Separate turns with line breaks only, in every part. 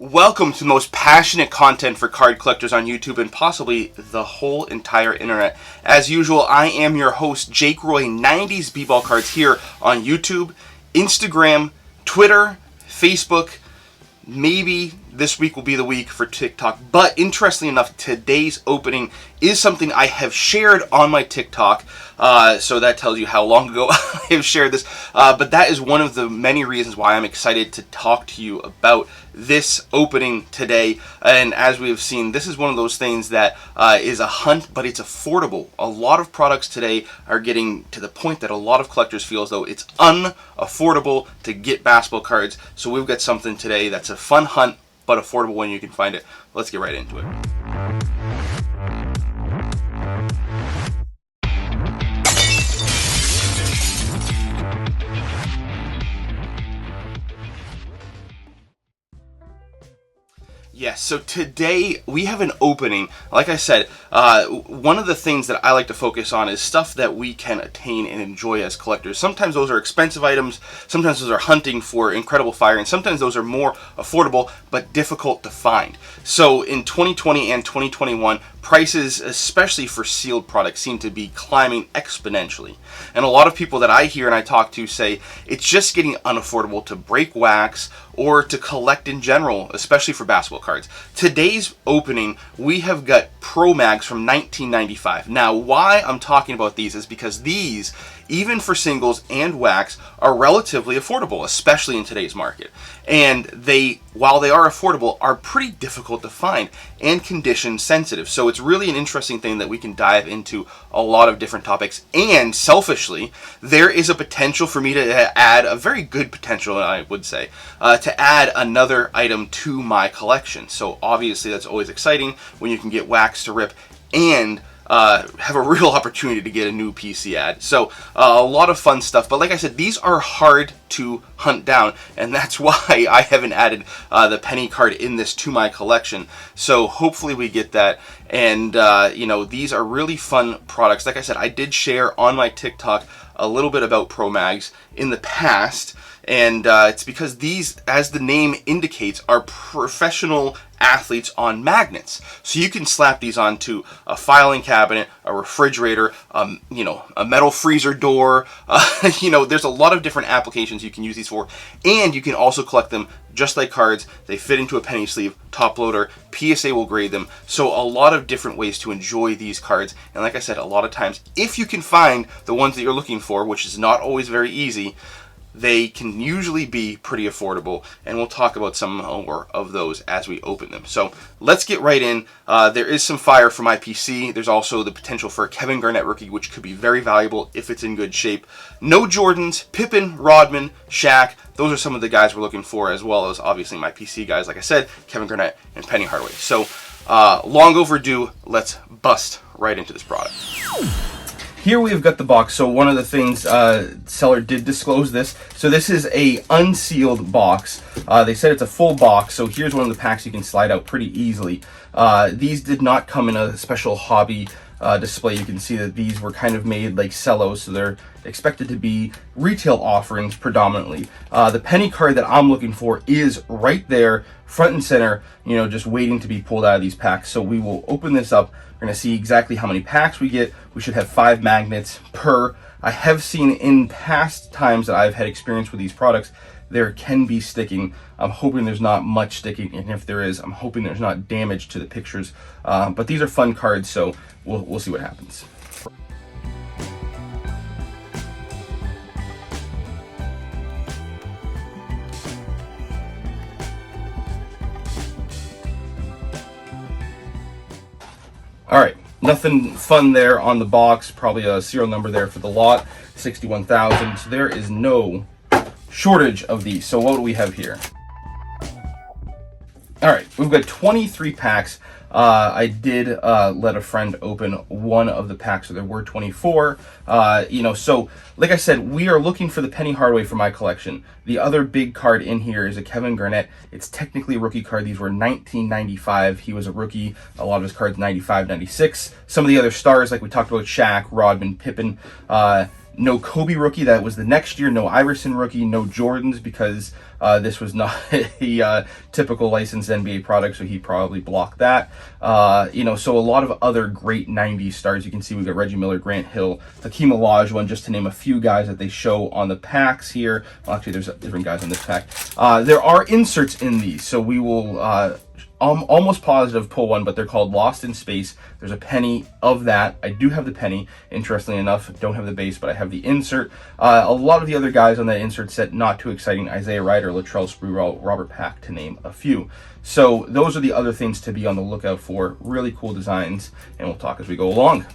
Welcome to the most passionate content for card collectors on YouTube and possibly the whole entire internet. As usual, I am your host, Jake Roy, 90s Bball Cards here on YouTube, Instagram, Twitter, Facebook. Maybe this week will be the week for TikTok. But interestingly enough, today's opening is something I have shared on my TikTok. So that tells you how long ago I have shared this. But that is one of the many reasons why I'm excited to talk to you about this opening today. And as we have seen, this is one of those things that is a hunt, but it's affordable. A lot of products today are getting to the point that a lot of collectors feel as though it's unaffordable to get basketball cards. So we've got something today that's a fun hunt, but affordable when you can find it. Let's get right into it. Yes, so today we have an opening. Like I said, one of the things that I like to focus on is stuff that we can attain and enjoy as collectors. Sometimes those are expensive items, sometimes those are hunting for incredible fire, and sometimes those are more affordable but difficult to find. So in 2020 and 2021, prices, especially for sealed products, seem to be climbing exponentially. And a lot of people that I hear and I talk to say it's just getting unaffordable to break wax or to collect in general, especially for basketball cards. Today's opening, we have got Pro Mags from 1995. Now, why I'm talking about these is because these, even for singles and wax, are relatively affordable, especially in today's market. And they, while they are affordable, are pretty difficult to find and condition sensitive. So it's really an interesting thing that we can dive into a lot of different topics. And selfishly, there is a potential for me to add a very good potential, I would say, to add another item to my collection. So obviously that's always exciting when you can get wax to rip and have a real opportunity to get a new PC ad. So a lot of fun stuff. But like I said, these are hard to hunt down, and that's why I haven't added the penny card in this to my collection. So hopefully we get that. And you know, these are really fun products. Like I said, I did share on my TikTok a little bit about Pro Mags in the past. And it's because these, as the name indicates, are professional athletes on magnets. So you can slap these onto a filing cabinet, a refrigerator, you know, a metal freezer door. You know, there's a lot of different applications you can use these for. And you can also collect them just like cards. They fit into a penny sleeve, top loader. PSA will grade them. So a lot of different ways to enjoy these cards. And like I said, a lot of times, if you can find the ones that you're looking for, which is not always very easy, they can usually be pretty affordable, and we'll talk about some more of those as we open them. So let's get right in. There is some fire for my PC. There's also the potential for a Kevin Garnett rookie, which could be very valuable if it's in good shape. No Jordans, Pippen, Rodman, Shaq. Those are some of the guys we're looking for, as well as obviously my PC guys, like I said, Kevin Garnett and Penny Hardaway. So long overdue. Let's bust right into this product. Here we've got the box. So one of the things, seller did disclose this. So this is a unsealed box. They said it's a full box. So here's one of the packs you can slide out pretty easily. These did not come in a special hobby display. You can see that these were kind of made like cellos. So they're expected to be retail offerings predominantly. The penny card that I'm looking for is right there, front and center, you know, just waiting to be pulled out of these packs. So we will open this up. We're going to see exactly how many packs we get. We should have 5 magnets per. I have seen in past times that I've had experience with these products, there can be sticking. I'm hoping there's not much sticking, and if there is, I'm hoping there's not damage to the pictures. But these are fun cards, so we'll see what happens. All right, nothing fun there on the box. Probably a serial number there for the lot, 61,000. So there is no shortage of these. So what do we have here? All right, we've got 23 packs. I did let a friend open one of the packs, so there were 24. You know, so like I said, we are looking for the Penny Hardaway for my collection. The other big card in here is a Kevin Garnett. It's technically a rookie card. These were 1995. He was a rookie. A lot of his cards 95, 96. Some of the other stars, like we talked about, Shaq, Rodman, Pippen. No Kobe rookie, that was the next year. No Iverson rookie, no Jordans, because This was not a typical licensed NBA product, so he probably blocked that. So a lot of other great 90s stars. You can see we've got Reggie Miller, Grant Hill, Hakeem Olajuwon, just to name a few guys that they show on the packs here. Well, actually, there's different guys on this pack. There are inserts in these, so we will almost positive pull one, but they're called Lost in Space. There's a penny of that. I do have the penny, interestingly enough. Don't have the base, but I have the insert. A lot of the other guys on that insert set, not too exciting. Isaiah Ryder, Latrell Sprewell, Robert Pack, to name a few. So those are the other things to be on the lookout for. Really cool designs, and we'll talk as we go along.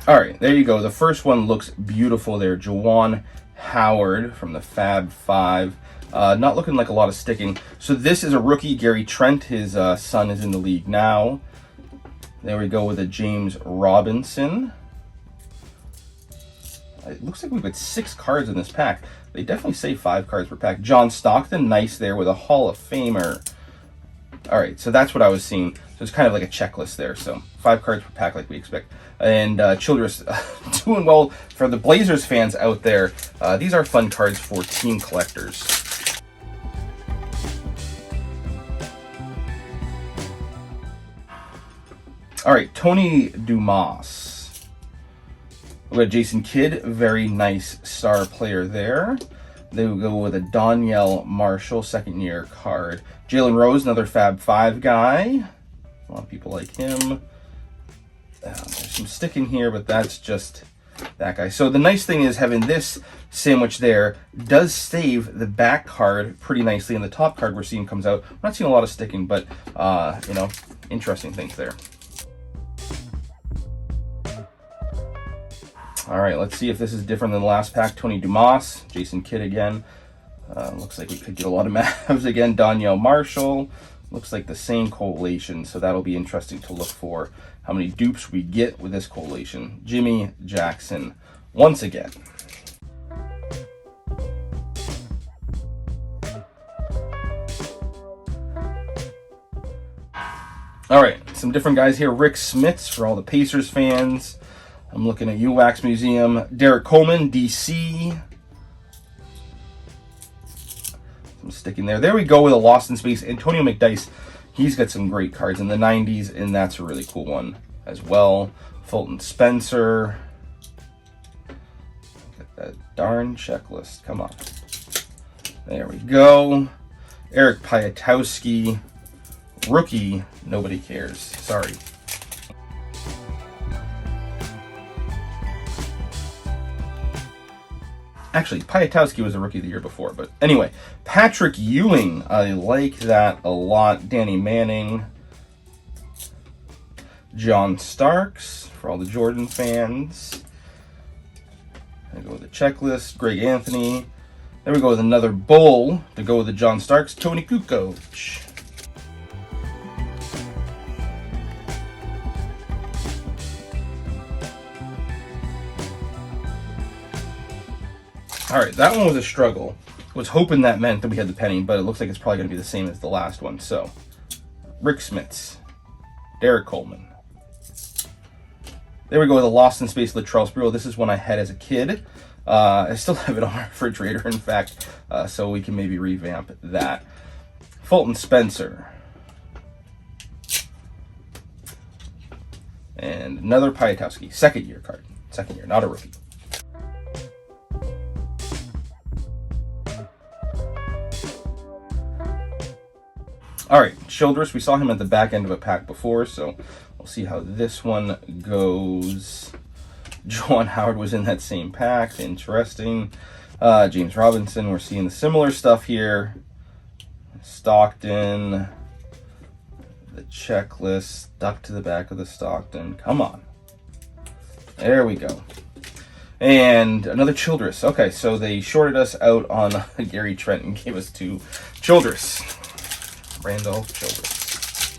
All right, there you go. The first one looks beautiful there. Juwan Howard from the Fab Five. Not looking like a lot of sticking. So this is a rookie, Gary Trent. His son is in the league now. There we go with a James Robinson. It looks like we've got 6 cards in this pack. They definitely say 5 cards per pack. John Stockton, nice there with a Hall of Famer. All right, so that's what I was seeing. So it's kind of like a checklist there. So 5 cards per pack like we expect. And Childress doing well for the Blazers fans out there. These are fun cards for team collectors. All right, Tony Dumas. We got Jason Kidd, very nice star player there. They will go with a Donyell Marshall, second-year card. Jalen Rose, another Fab Five guy. A lot of people like him. There's some sticking here, but that's just that guy. So the nice thing is having this sandwich there does save the back card pretty nicely, and the top card we're seeing comes out. We're not seeing a lot of sticking, but interesting things there. All right, let's see if this is different than the last pack. Tony Dumas, Jason Kidd again. Looks like we could get a lot of Mavs again. Donyell Marshall. Looks like the same collation, so that'll be interesting to look for how many dupes we get with this collation. Jimmy Jackson, once again. All right, some different guys here. Rick Smits for all the Pacers fans. I'm looking at UWAX Museum. Derek Coleman, DC. Some sticking there. There we go with a Lost in Space. Antonio McDyess. He's got some great cards in the 90s, and that's a really cool one as well. Fulton Spencer. Look at that darn checklist. Come on. There we go. Eric Piatowski. Rookie. Nobody cares. Sorry. Actually, Piatowski was a rookie the year before, but anyway. Patrick Ewing, I like that a lot. Danny Manning. John Starks, for all the Jordan fans. I go with the checklist. Greg Anthony. There we go with another Bull to go with the John Starks. Tony Kukoc. All right, that one was a struggle. Was hoping that meant that we had the penny, but it looks like it's probably going to be the same as the last one. So, Rick Smits, Derek Coleman. There we go with a Lost in Space Latrell Sprewell. This is one I had as a kid. I still have it on my refrigerator, in fact, so we can maybe revamp that. Fulton Spencer. And another Piatowski, second year card. Second year, not a rookie. All right, Childress, we saw him at the back end of a pack before, so we'll see how this one goes. Juwan Howard was in that same pack. Interesting. James Robinson, we're seeing the similar stuff here. Stockton. The checklist stuck to the back of the Stockton. Come on. There we go. And another Childress. Okay, so they shorted us out on Gary Trent and gave us 2 Childress. Randolph Childress.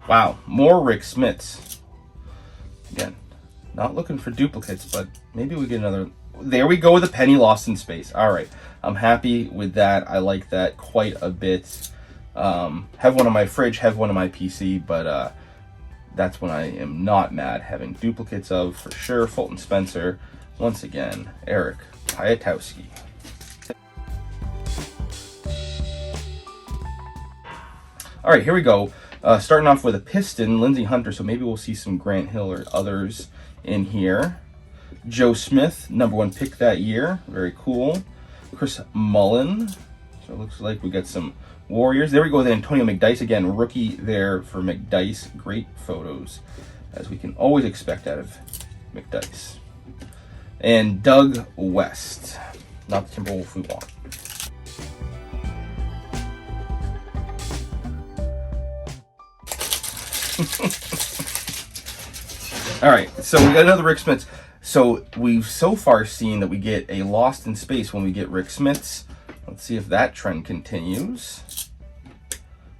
Wow, more Rick Smits. Again, not looking for duplicates, but maybe we get another. There we go with a penny Lost in Space. All right, I'm happy with that. I like that quite a bit. Have one on my fridge, have one on my PC, but that's when I am not mad, having duplicates of, for sure. Fulton Spencer, once again, Eric Piatowski. All right, here we go. Starting off with a Piston, Lindsey Hunter, so maybe we'll see some Grant Hill or others in here. Joe Smith, #1 pick that year, very cool. Chris Mullen, so it looks like we got some Warriors. There we go with Antonio McDyess, again, rookie there for McDyess. Great photos, as we can always expect out of McDyess. And Doug West, not the Timberwolf we want. All right, so we got another Rick Smits. So we've so far seen that we get a Lost in Space when we get Rick Smits. Let's see if that trend continues.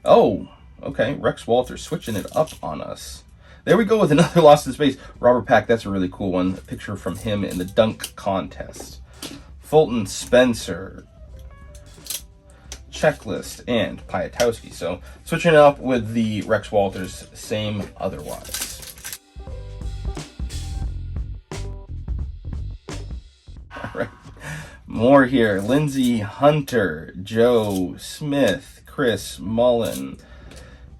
Oh, okay, Rex Walters switching it up on us. There we go with another Lost in Space. Robert Pack, that's a really cool one. A picture from him in the dunk contest. Fulton Spencer, Checklist, and Piatowski. So switching it up with the Rex Walters, same otherwise. All right, more here. Lindsey Hunter, Joe Smith, Chris Mullen,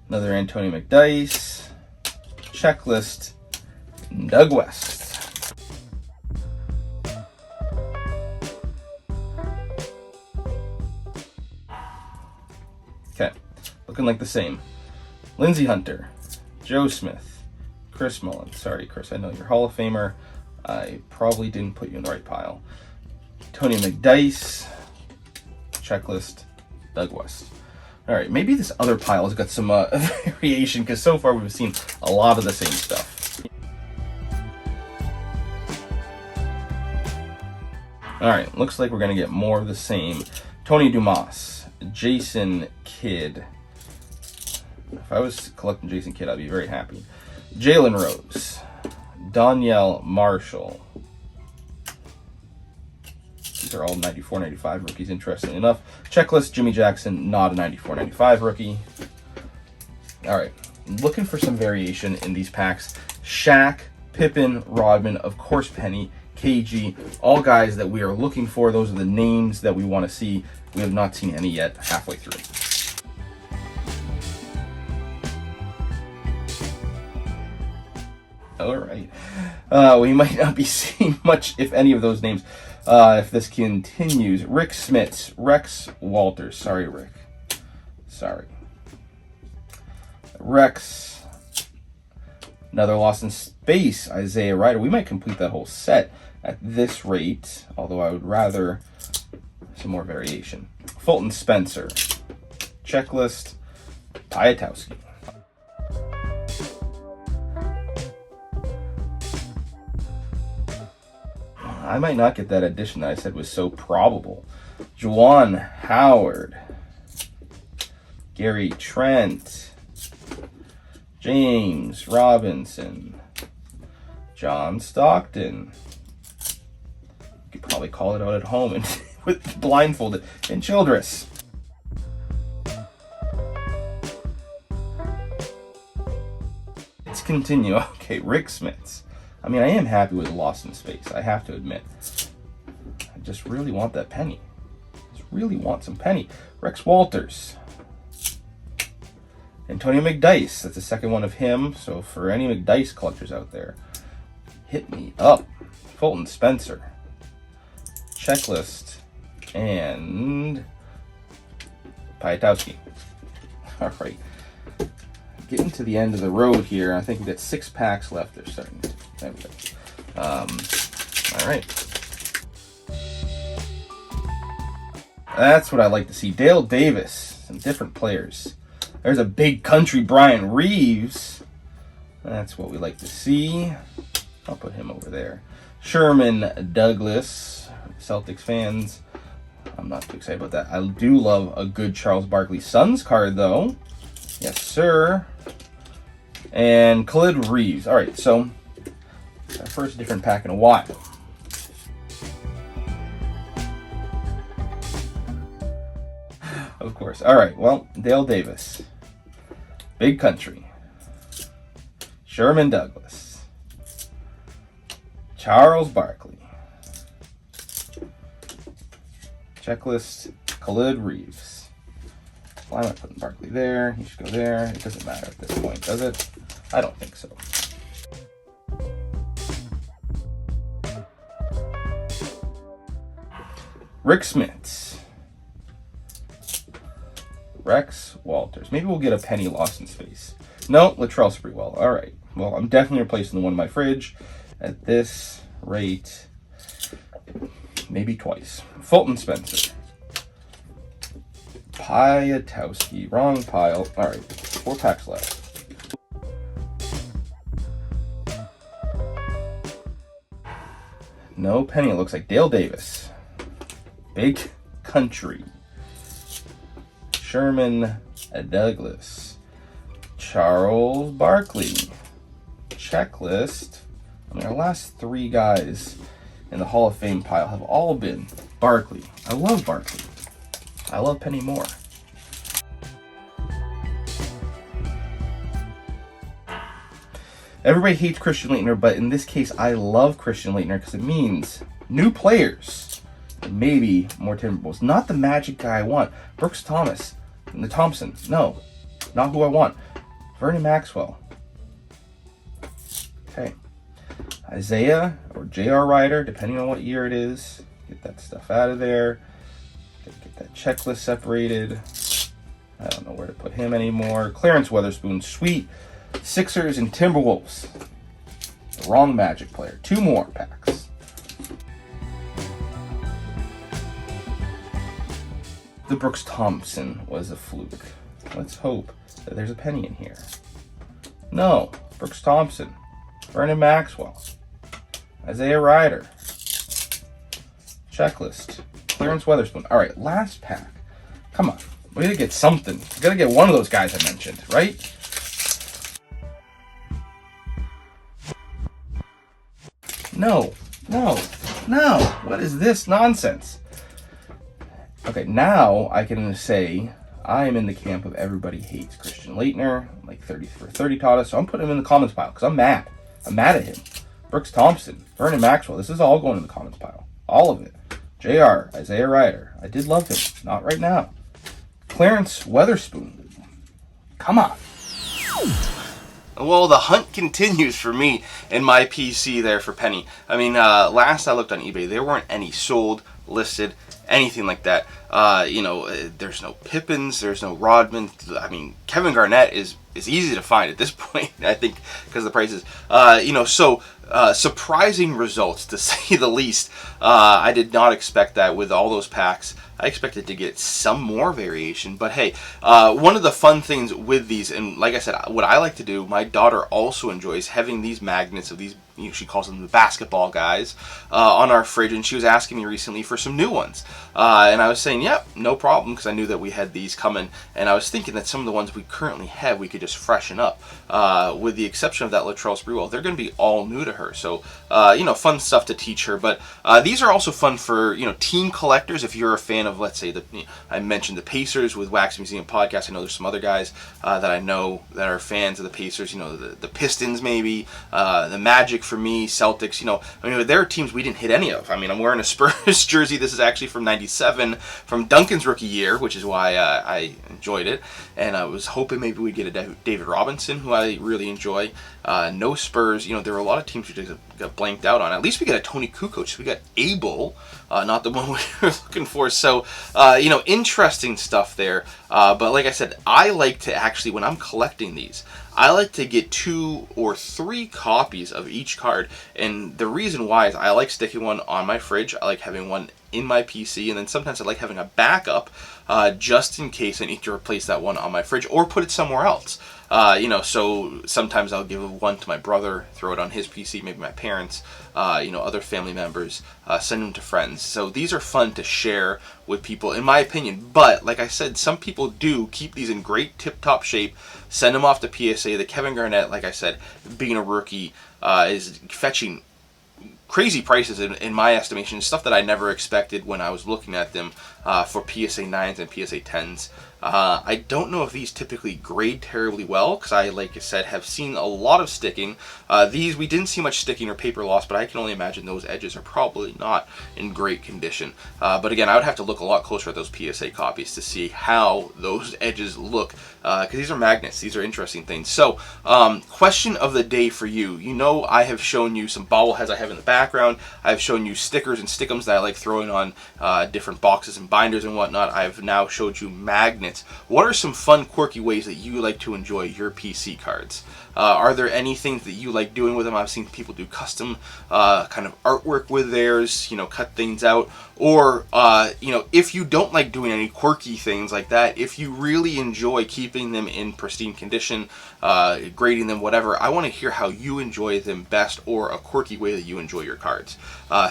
another Antonio McDyess, Checklist, Doug West. Okay, looking like the same. Lindsey Hunter, Joe Smith, Chris Mullen. Sorry, Chris, I know you're Hall of Famer. I probably didn't put you in the right pile. Tony McDyess, Checklist, Doug West. All right, maybe this other pile has got some variation, because so far we've seen a lot of the same stuff. All right, looks like we're going to get more of the same. Tony Dumas, Jason Kidd. If I was collecting Jason Kidd, I'd be very happy. Jalen Rose, Danielle Marshall. These are all 94-95 rookies, interestingly enough. Checklist, Jimmy Jackson, not a 94-95 rookie. All right, looking for some variation in these packs. Shaq, Pippen, Rodman, of course Penny, KG, all guys that we are looking for. Those are the names that we want to see. We have not seen any yet, halfway through. All right. We might not be seeing much, if any, of those names if this continues. Rick Smits, Rex Walters. Sorry, Rick. Sorry. Rex. Another Lost in Space, Isaiah Ryder. We might complete that whole set at this rate, although I would rather some more variation. Fulton Spencer. Checklist, Piatowski. I might not get that addition that I said was so probable. Juwan Howard, Gary Trent, James Robinson, John Stockton. You could probably call it out at home and with blindfolded. And Childress. Let's continue. Okay, Rick Smits. I mean, I am happy with Lost in Space, I have to admit. I just really want that penny. Just really want some penny. Rex Walters. Antonio McDyess, that's the second one of him. So for any McDyess collectors out there, hit me up. Fulton Spencer. Checklist. And Piatowski. All right. Getting to the end of the road here. I think we've got 6 packs left. They're starting to... There we go. All right. That's what I like to see. Dale Davis. Some different players. There's a big country Brian Reeves. That's what we like to see. I'll put him over there. Sherman Douglas. Celtics fans. I'm not too excited about that. I do love a good Charles Barkley Suns card, though. Yes, sir. And Khalid Reeves. All right, so our first different pack in a while. Of course. All right. Well, Dale Davis, Big Country, Sherman Douglas, Charles Barkley, checklist, Khalid Reeves. Why am I putting Barkley there? He should go there. It doesn't matter at this point, does it? I don't think so. Rick Smits. Rex Walters. Maybe we'll get a Penny lost in space. No, Latrell Sprewell. All right. Well, I'm definitely replacing the one in my fridge at this rate. Maybe twice. Fulton Spencer. Piatowski. Wrong pile. All right. 4 packs left. No Penny. It looks like Dale Davis. Big Country. Sherman Douglas. Charles Barkley. Checklist. I mean, our last 3 guys in the Hall of Fame pile have all been Barkley. I love Barkley. I love Penny more. Everybody hates Christian Laettner, but in this case, I love Christian Laettner because it means new players and maybe more Timberwolves. Not the Magic guy I want. Brooks Thomas and the Thompson. No, not who I want. Vernon Maxwell. Okay. Isaiah or J.R. Ryder, depending on what year it is. Get that stuff out of there. Get that checklist separated. I don't know where to put him anymore. Clarence Weatherspoon, sweet. Sixers and Timberwolves. The wrong Magic player. 2 more packs. The Brooks Thompson was a fluke. Let's hope that there's a Penny in here. No. Brooks Thompson. Vernon Maxwell. Isaiah Ryder. Checklist. Clarence Weatherspoon. All right, last pack. Come on. We gotta get something. We gotta get one of those guys I mentioned, right? No. What is this nonsense? Okay, now I can say I am in the camp of everybody hates Christian Laettner, like 30 for 30 taught us, so I'm putting him in the comments pile because I'm mad. I'm mad at him. Brooks Thompson, Vernon Maxwell, this is all going in the comments pile. All of it. JR, Isaiah Ryder. I did love him. Not right now. Clarence Weatherspoon. Come on. Well, the hunt continues for me in my PC there for Penny. I mean, last I looked on eBay, there weren't any sold, listed, anything like that. There's no Pippins, there's no Rodman. I mean, Kevin Garnett is easy to find at this point, I think, because of the prices. Surprising results, to say the least. I did not expect that with all those packs. I expected to get some more variation, but hey, one of the fun things with these, and like I said, what I like to do, my daughter also enjoys having these magnets of these, she calls them the basketball guys, on our fridge, and she was asking me recently for some new ones. And I was saying, yep, no problem, because I knew that we had these coming, and I was thinking that some of the ones we currently have, we could just freshen up. With the exception of that Latrell Sprewell, they're going to be all new to her, so, fun stuff to teach her. But these are also fun for, team collectors, if you're a fan of, let's say, I mentioned the Pacers with Wax Museum Podcast. I know there's some other guys that I know that are fans of the Pacers, the Pistons maybe, the Magic for me, Celtics, there are teams we didn't hit any of. I mean, I'm wearing a Spurs jersey. This is actually from 97, from Duncan's rookie year, which is why I enjoyed it. And I was hoping maybe we'd get a David Robinson, who I really enjoy. No Spurs. There were a lot of teams who just got blanked out on. At least we got a Tony Kukoc. We got Bball, not the one we were looking for. So, interesting stuff there. But like I said, I like to actually, when I'm collecting these, I like to get 2 or 3 copies of each card. And the reason why is I like sticking one on my fridge. I like having one in my PC, and then sometimes I like having a backup just in case I need to replace that one on my fridge or put it somewhere else. So sometimes I'll give one to my brother, throw it on his PC, maybe my parents, other family members, send them to friends. So these are fun to share with people, in my opinion. But like I said, some people do keep these in great tip-top shape, send them off to PSA. The Kevin Garnett, like I said, being a rookie, is fetching crazy prices in my estimation, stuff that I never expected when I was looking at them for PSA 9s and PSA 10s. I don't know if these typically grade terribly well, because I, like I said, have seen a lot of sticking. These, we didn't see much sticking or paper loss, but I can only imagine those edges are probably not in great condition. But again, I would have to look a lot closer at those PSA copies to see how those edges look, because these are magnets. These are interesting things. So, question of the day for you. You know, I have shown you some bobbleheads I have in the background. I've shown you stickers and stickums that I like throwing on different boxes and binders and whatnot. I've now showed you magnets. What are some fun, quirky ways that you like to enjoy your PC cards? Are there any things that you like doing with them? I've seen people do custom kind of artwork with theirs, you know, cut things out. Or, you know, if you don't like doing any quirky things like that, if you really enjoy keeping them in pristine condition, grading them, whatever, I want to hear how you enjoy them best, or a quirky way that you enjoy your cards.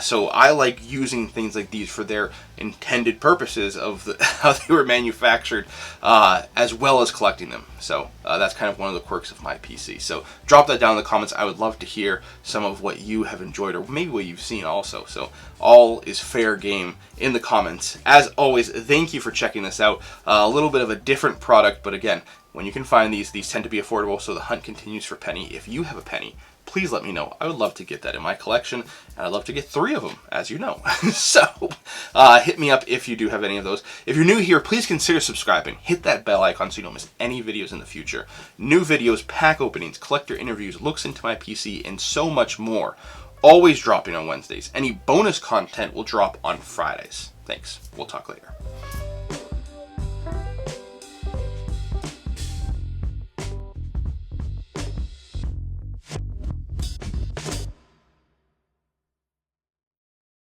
So I like using things like these for their intended purposes of how they were manufactured, as well as collecting them. So that's kind of one of the quirks of my PC. So drop that down in the comments. I would love to hear some of what you have enjoyed, or maybe what you've seen also. So all is fair game in the comments. As always, thank you for checking this out. A little bit of a different product, but again, when you can find these tend to be affordable, so the hunt continues for penny. If you have a penny, please let me know. I would love to get that in my collection, and I'd love to get 3 of them, as you know. So, hit me up if you do have any of those. If you're new here, please consider subscribing. Hit that bell icon so you don't miss any videos in the future. New videos, pack openings, collector interviews, looks into my PC, and so much more. Always dropping on Wednesdays. Any bonus content will drop on Fridays. Thanks. We'll talk later.